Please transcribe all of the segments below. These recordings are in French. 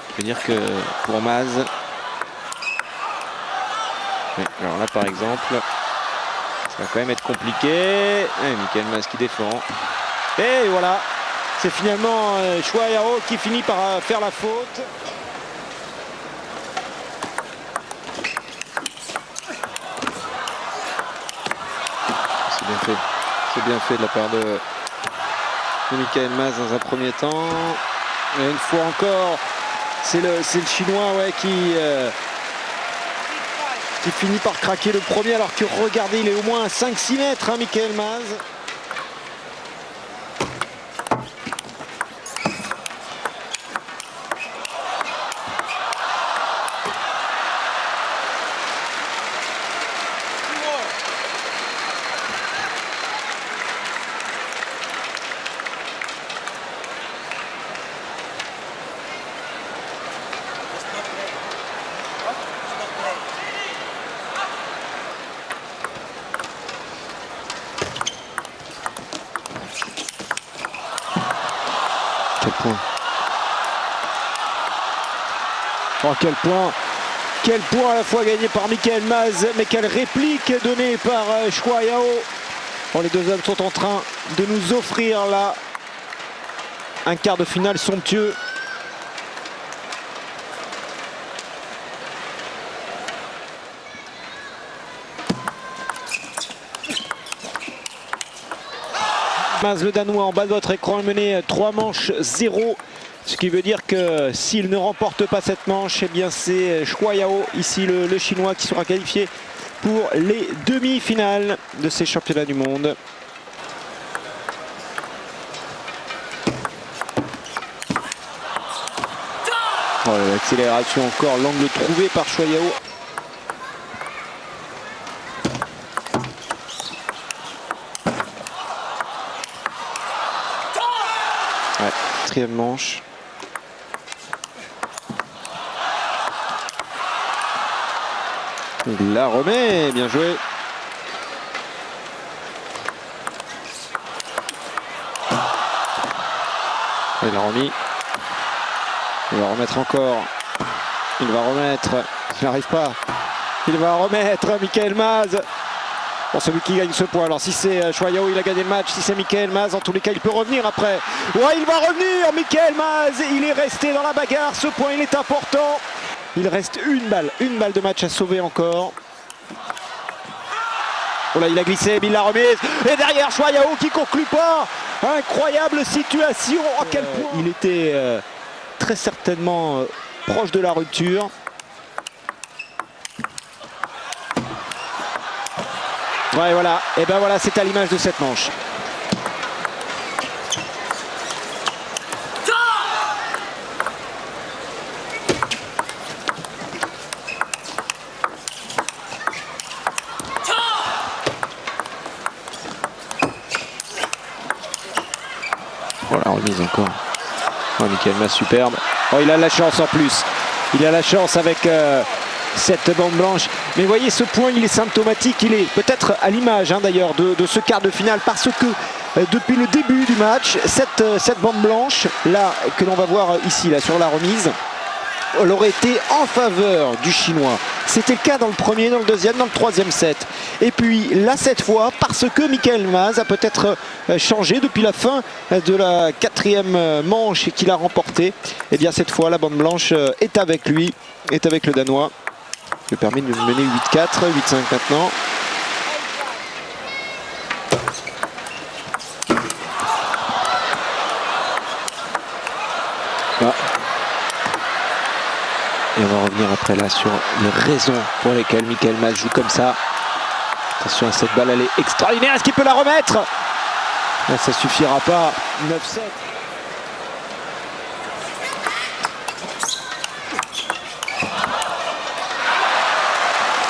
Je veux dire que pour Maz, oui, alors là par exemple, ça va quand même être compliqué. Michael Maz qui défend. Et voilà, c'est finalement Choi Yao qui finit par faire la faute. C'est bien fait. C'est bien fait de la part de Michael Maz dans un premier temps. Et une fois encore, c'est le Chinois qui finit par craquer le premier, alors que regardez, il est au moins à 5-6 mètres, hein, Michael Maz. Quel point. Oh, quel point à la fois gagné par Michael Maz, mais quelle réplique donnée par Choi Yao. Bon, les deux hommes sont en train de nous offrir là un quart de finale somptueux. Maz, le Danois, en bas de votre écran, mené 3 manches 0. Ce qui veut dire que s'il ne remporte pas cette manche, eh bien c'est Choi Yao, ici le Chinois, qui sera qualifié pour les demi-finales de ces championnats du monde. Oh, l'accélération encore, l'angle trouvé par Choi Yao. Ouais, quatrième manche. Il la remet, bien joué. Il l'a remis. Il va remettre encore. Il va remettre. Il n'arrive pas. Il va remettre Michael Maz. Bon, celui qui gagne ce point. Alors si c'est Choi Yao, il a gagné le match. Si c'est Michael Maz, en tous les cas, il peut revenir après. Ouais, il va revenir, Michael Maz. Il est resté dans la bagarre. Ce point, il est important. Il reste une balle de match à sauver encore. Oh là, il a glissé, mais il l'a remise. Et derrière, Choi Yao qui conclut pas. Incroyable situation. À quel point il était très certainement proche de la rupture. Ouais, voilà. Et ben voilà, c'est à l'image de cette manche. Voilà, remise encore. Oh, Michael Maz, superbe. Oh, il a la chance en plus. Il a la chance avec cette bande blanche. Mais voyez, ce point, il est symptomatique. Il est peut-être à l'image d'ailleurs de ce quart de finale, parce que depuis le début du match, cette bande blanche, là, que l'on va voir ici, là, sur la remise, elle aurait été en faveur du Chinois. C'était le cas dans le premier, dans le deuxième, dans le troisième set. Et puis là, cette fois, parce que Michael Maz a peut-être changé depuis la fin de la quatrième manche qu'il a remporté, et bien cette fois, la bande blanche est avec lui, est avec le Danois. Il permet de mener 8-4, 8-5 maintenant. Ah. Et on va revenir après là sur les raisons pour lesquelles Michael Maz joue comme ça. Attention à cette balle, elle est extraordinaire. Est-ce qu'il peut la remettre? Là, ça suffira pas. 9-7.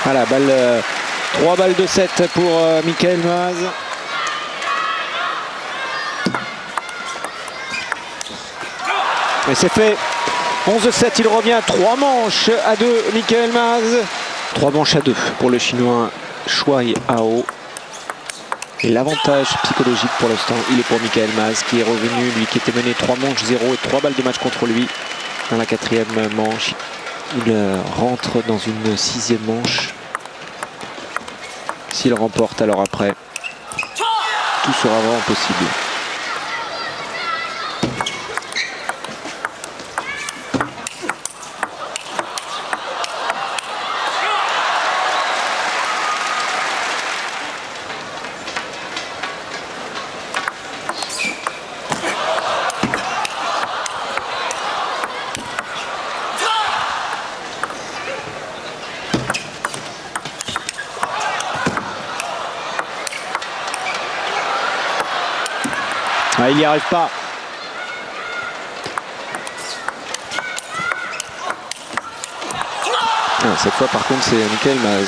Voilà, 3 balles de 7 pour Michael Maz. Et c'est fait. 11-7, il revient. 3 manches à 2, Michael Maz. 3 manches à 2 pour le Chinois Choi Yao. Et l'avantage psychologique pour l'instant, il est pour Michael Maz qui est revenu, lui qui était mené 3 manches 0 et 3 balles de match contre lui dans la 4e manche. Il rentre dans une 6e manche. S'il remporte, alors après, tout sera vraiment possible. Ah, il n'y arrive pas. Ah, cette fois par contre c'est Michael Maz.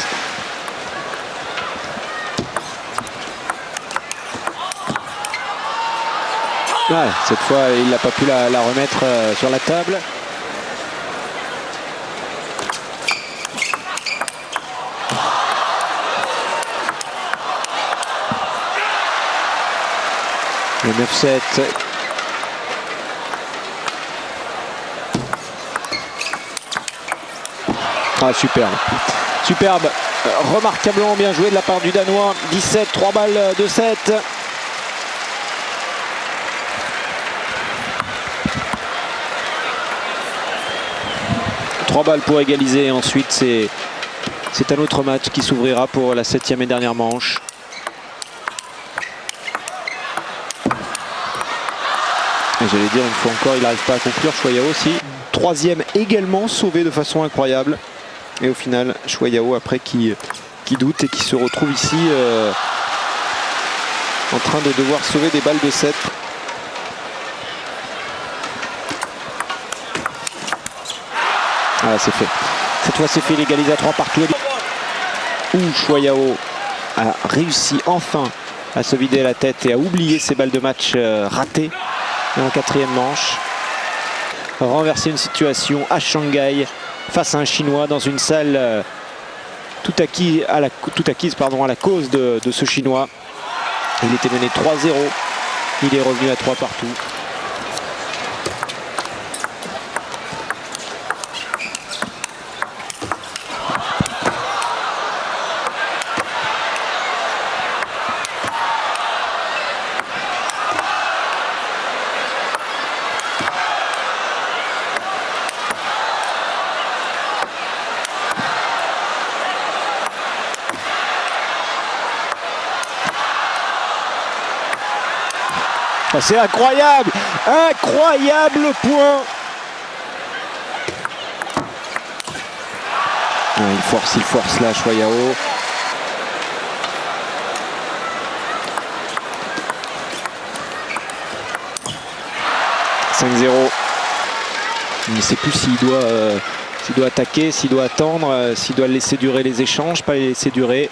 Ouais, cette fois il n'a pas pu la remettre sur la table. Le 9-7. Ah, superbe. Superbe. Remarquablement bien joué de la part du Danois. 17, 3 balles de 7. Trois balles pour égaliser. Ensuite, c'est un autre match qui s'ouvrira pour la 7e et dernière manche. J'allais dire, une fois encore, il n'arrive pas à conclure. Chouayao aussi. 3e également, sauvé de façon incroyable. Et au final, Chouayao après qui doute et qui se retrouve ici en train de devoir sauver des balles de 7. Ah, c'est fait. Cette fois, c'est fait, l'égaliser à 3 partout. Où Chouayao a réussi enfin à se vider la tête et à oublier ses balles de match ratées. Et en 4e manche, renverser une situation à Shanghai face à un Chinois dans une salle tout acquise à la cause de ce Chinois. Il était mené 3-0, il est revenu à 3 partout. C'est incroyable, incroyable point. Il force là, Chouayao. « 5-0 ». Il ne sait plus s'il doit attaquer, s'il doit attendre, s'il doit laisser durer les échanges, pas les laisser durer.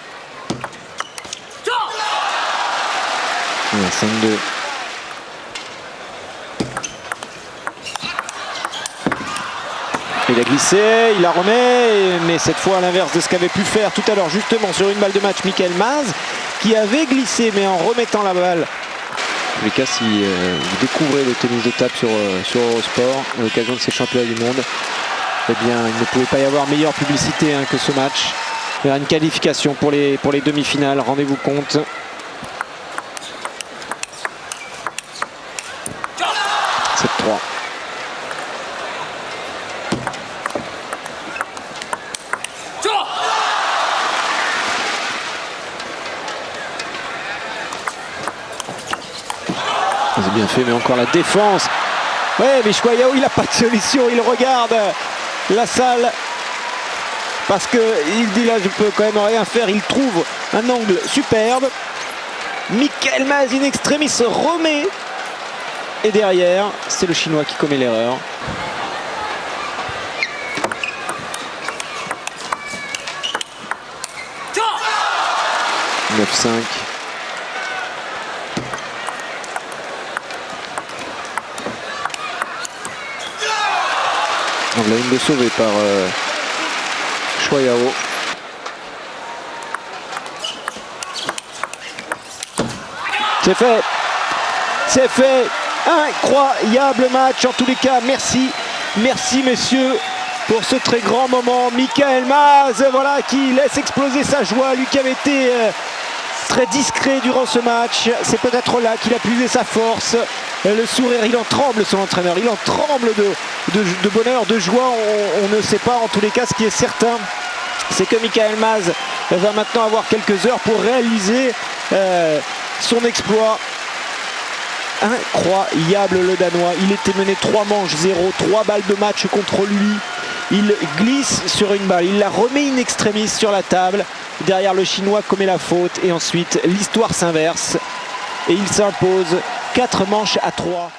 5-2. Il a glissé, il la remet, mais cette fois à l'inverse de ce qu'avait pu faire tout à l'heure justement sur une balle de match Michael Maz, qui avait glissé mais en remettant la balle. En tous les cas, si vous découvrez le tennis de table sur Eurosport à l'occasion de ces championnats du monde, eh bien il ne pouvait pas y avoir meilleure publicité que ce match. Il y aura une qualification pour les demi-finales, rendez-vous compte. 7-3. C'est bien fait, mais encore la défense. Ouais, mais Chouayao, il n'a pas de solution. Il regarde la salle parce qu'il dit là, je peux quand même rien faire. Il trouve un angle superbe. Michael Maz in extremis se remet. Et derrière, c'est le Chinois qui commet l'erreur. « 9-5 ». On a une de sauvée par Chouayao. C'est fait. C'est fait. Incroyable match en tous les cas. Merci. Merci messieurs pour ce très grand moment. Michael Maz, voilà, qui laisse exploser sa joie. Lui qui avait été très discret durant ce match. C'est peut-être là qu'il a puisé sa force. Le sourire, il en tremble son entraîneur. Il en tremble de bonheur, de joie. On ne sait pas en tous les cas. Ce qui est certain, c'est que Michael Maz va maintenant avoir quelques heures pour réaliser son exploit. Incroyable le Danois. Il était mené 3 manches 0, 3 balles de match contre lui. Il glisse sur une balle, il la remet in extremis sur la table. Derrière, le Chinois commet la faute et ensuite l'histoire s'inverse et il s'impose 4 manches à 3.